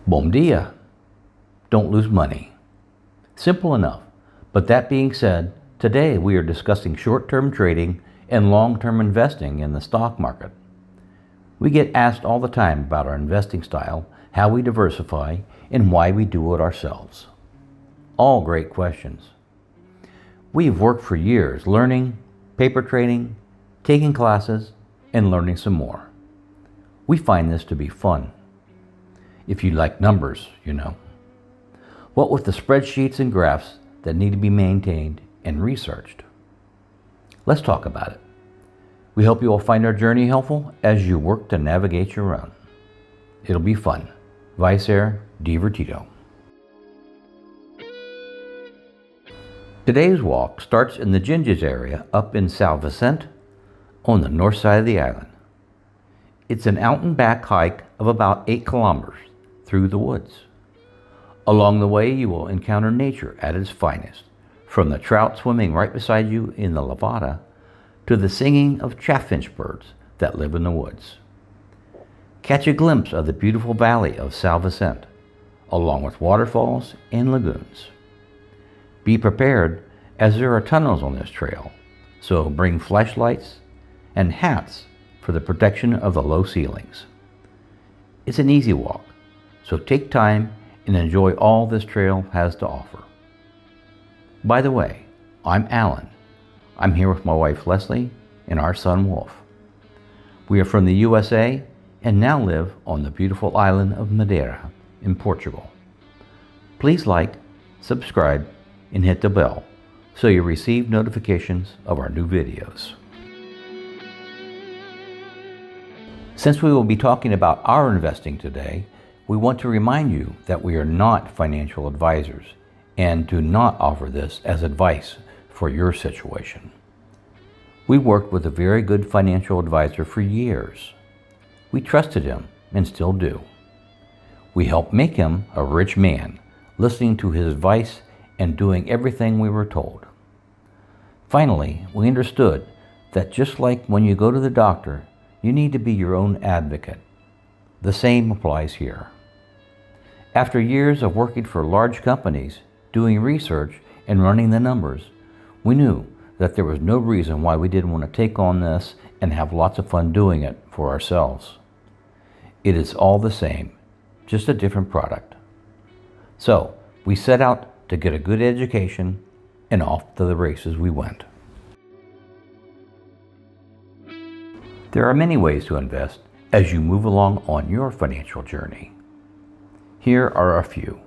Bom dia. Don't lose money. Simple enough. But that being said, today we are discussing short-term trading and long-term investing in the stock market. We get asked all the time about our investing style, how we diversify, and why we do it ourselves. All great questions. We've worked for years learning, paper trading, taking classes, and learning some more. We find this to be fun. If you like numbers, you know. What with the spreadsheets and graphs that need to be maintained and researched. Let's talk about it. We hope you will find our journey helpful as you work to navigate your own. It'll be fun. Vai ser divertido. Today's walk starts in the Ginjas area up in Sao Vicente on the north side of the island. It's an out and back hike of about 8 kilometers through the woods. Along the way you will encounter nature at its finest, from the trout swimming right beside you in the Levada to the singing of Chaffinch birds that live in the woods. Catch a glimpse of the beautiful valley of Sao Vicente, along with waterfalls and lagoons. Be prepared, as there are tunnels on this trail, so bring flashlights and hats for the protection of the low ceilings. It's an easy walk, so take time and enjoy all this trail has to offer. By the way, I'm Alan. I'm here with my wife Leslie and our son Wolf. We are from the USA and now live on the beautiful island of Madeira in Portugal. Please like, subscribe, and hit the bell so you receive notifications of our new videos. Since we will be talking about our investing today, we want to remind you that we are not financial advisors and do not offer this as advice for your situation. We worked with a very good financial advisor for years. We trusted him and still do. We helped make him a rich man, listening to his advice and doing everything we were told. Finally, we understood that just like when you go to the doctor, you need to be your own advocate. The same applies here. After years of working for large companies, doing research, and running the numbers, we knew that there was no reason why we didn't want to take on this and have lots of fun doing it for ourselves. It is all the same, just a different product. So, we set out to get a good education, and off to the races we went. There are many ways to invest as you move along on your financial journey. Here are a few.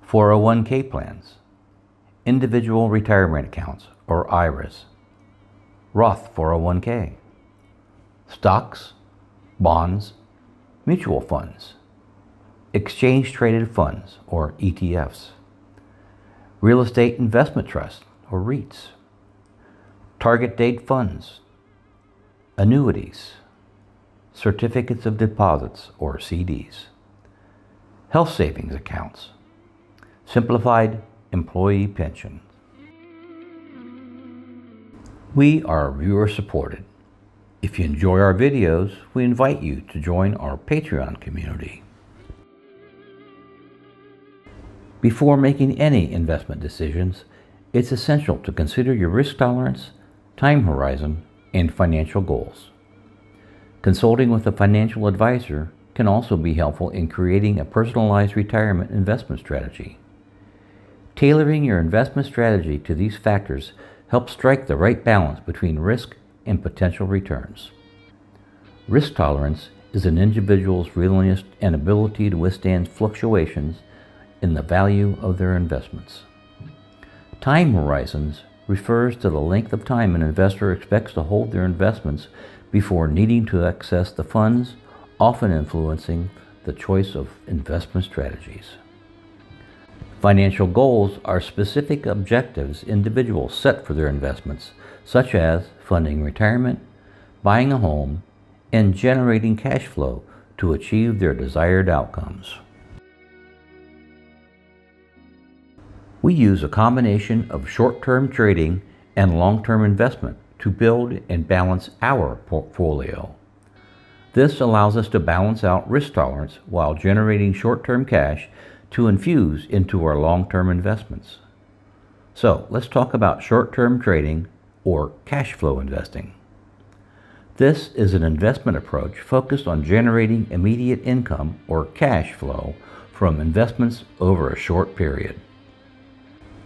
401k plans, individual retirement accounts or IRAs, Roth 401k, stocks, bonds, mutual funds, exchange traded funds or ETFs, real estate investment trusts or REITs, target date funds, annuities, certificates of deposits or CDs, health savings accounts, simplified employee pensions. We are viewer supported. If you enjoy our videos, we invite you to join our Patreon community. Before making any investment decisions, it's essential to consider your risk tolerance, time horizon, and financial goals. Consulting with a financial advisor can also be helpful in creating a personalized retirement investment strategy. Tailoring your investment strategy to these factors helps strike the right balance between risk and potential returns. Risk tolerance is an individual's willingness and ability to withstand fluctuations in the value of their investments. Time horizons refers to the length of time an investor expects to hold their investments before needing to access the funds, often influencing the choice of investment strategies. Financial goals are specific objectives individuals set for their investments, such as funding retirement, buying a home, and generating cash flow to achieve their desired outcomes. We use a combination of short-term trading and long-term investment to build and balance our portfolio. This allows us to balance out risk tolerance while generating short-term cash to infuse into our long-term investments. So let's talk about short-term trading or cash flow investing. This is an investment approach focused on generating immediate income or cash flow from investments over a short period.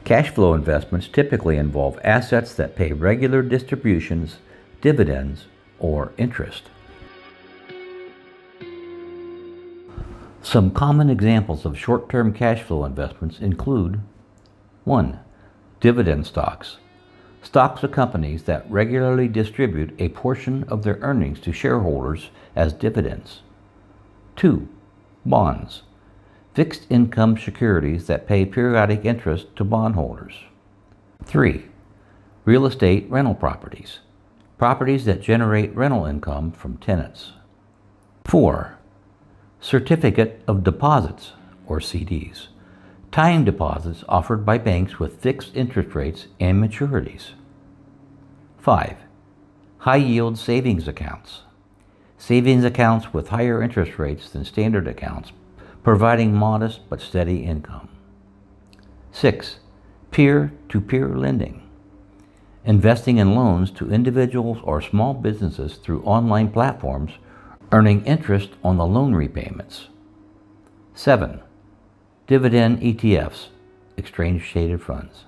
Cash flow investments typically involve assets that pay regular distributions, dividends, or interest. Some common examples of short-term cash flow investments include 1. Dividend stocks. Stocks of companies that regularly distribute a portion of their earnings to shareholders as dividends. 2. Bonds. Fixed income securities that pay periodic interest to bondholders. 3. Real estate rental properties. Properties that generate rental income from tenants. 4. Certificate of deposits, or CDs. Time deposits offered by banks with fixed interest rates and maturities. 5. High-yield savings accounts. Savings accounts with higher interest rates than standard accounts, providing modest but steady income. 6. Peer-to-peer lending. Investing in loans to individuals or small businesses through online platforms, earning interest on the loan repayments. 7. Dividend ETFs, exchange-traded funds.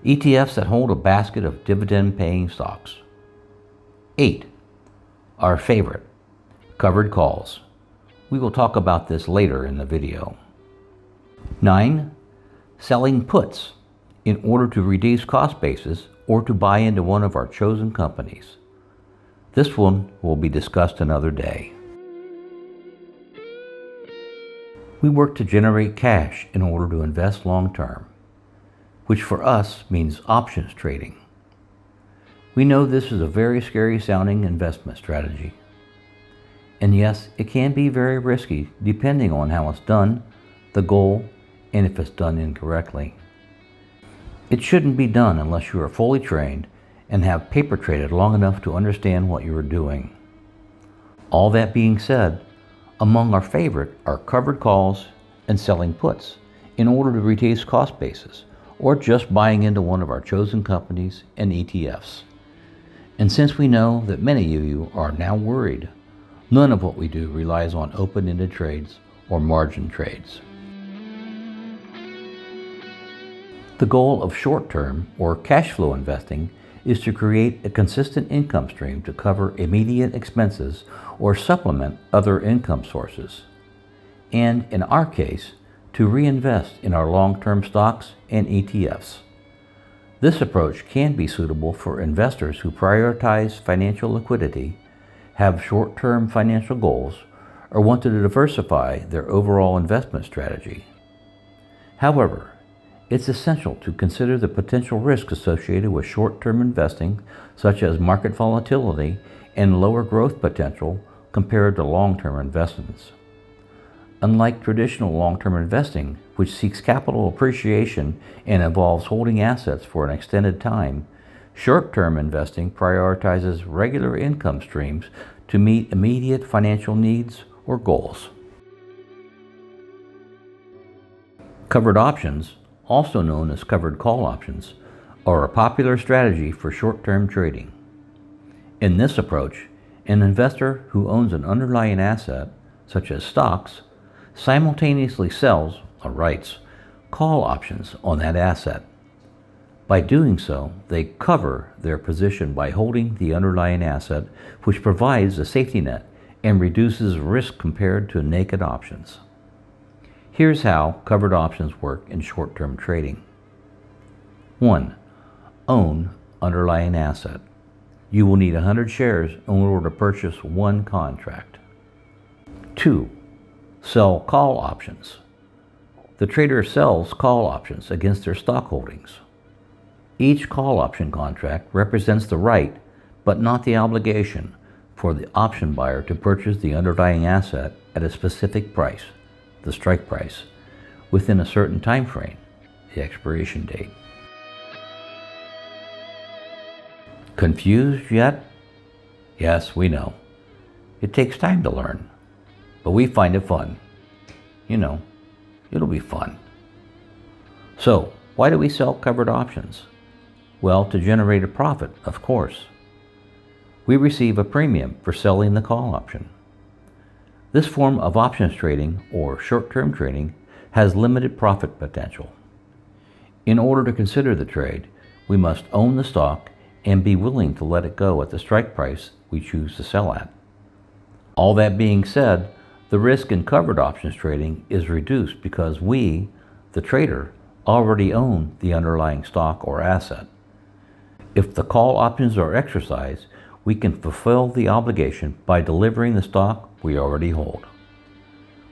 ETFs that hold a basket of dividend-paying stocks. 8. Our favorite, covered calls. We will talk about this later in the video. 9. Selling puts in order to reduce cost basis or to buy into one of our chosen companies. This one will be discussed another day. We work to generate cash in order to invest long-term, which for us means options trading. We know this is a very scary-sounding investment strategy. And yes, it can be very risky depending on how it's done, the goal, and if it's done incorrectly. It shouldn't be done unless you are fully trained and have paper traded long enough to understand what you are doing. All that being said, among our favorite are covered calls and selling puts in order to reduce cost basis, or just buying into one of our chosen companies and ETFs. And since we know that many of you are now worried, none of what we do relies on open-ended trades or margin trades. The goal of short-term or cash flow investing is to create a consistent income stream to cover immediate expenses or supplement other income sources, and in our case, to reinvest in our long-term stocks and ETFs. This approach can be suitable for investors who prioritize financial liquidity, have short-term financial goals, or want to diversify their overall investment strategy. However, it's essential to consider the potential risks associated with short-term investing, such as market volatility and lower growth potential compared to long-term investments. Unlike traditional long-term investing, which seeks capital appreciation and involves holding assets for an extended time, short-term investing prioritizes regular income streams to meet immediate financial needs or goals. Covered options, also known as covered call options, are a popular strategy for short-term trading. In this approach, an investor who owns an underlying asset, such as stocks, simultaneously sells, or writes, call options on that asset. By doing so, they cover their position by holding the underlying asset, which provides a safety net and reduces risk compared to naked options. Here's how covered options work in short-term trading. 1. Own underlying asset. You will need 100 shares in order to purchase one contract. 2. Sell call options. The trader sells call options against their stock holdings. Each call option contract represents the right, but not the obligation, for the option buyer to purchase the underlying asset at a specific price, the strike price, within a certain time frame, the expiration date. Confused yet? Yes, we know. It takes time to learn, but we find it fun. You know, it'll be fun. So, why do we sell covered options? Well, to generate a profit, of course. We receive a premium for selling the call option. This form of options trading, or short-term trading, has limited profit potential. In order to consider the trade, we must own the stock and be willing to let it go at the strike price we choose to sell at. All that being said, the risk in covered options trading is reduced because we, the trader, already own the underlying stock or asset. If the call options are exercised, we can fulfill the obligation by delivering the stock we already hold.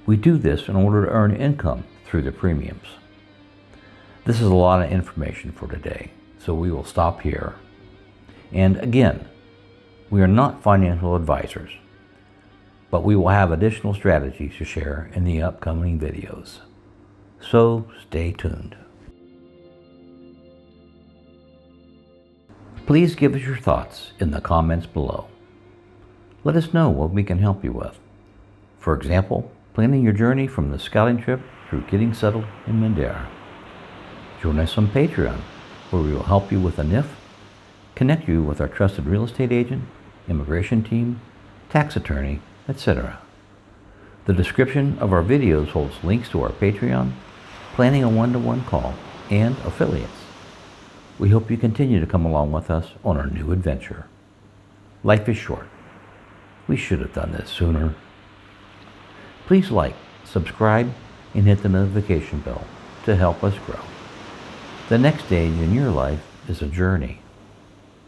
We do this in order to earn income through the premiums. This is a lot of information for today, so we will stop here. And again, we are not financial advisors, but we will have additional strategies to share in the upcoming videos. So stay tuned. Please give us your thoughts in the comments below. Let us know what we can help you with. For example, planning your journey from the scouting trip through getting settled in Madeira. Join us on Patreon, where we will help you with a NIF, connect you with our trusted real estate agent, immigration team, tax attorney, etc. The description of our videos holds links to our Patreon, planning a one-to-one call, and affiliates. We hope you continue to come along with us on our new adventure. Life is short. We should have done this sooner. Please like, subscribe, and hit the notification bell to help us grow. The next stage in your life is a journey.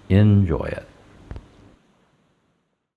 Enjoy it.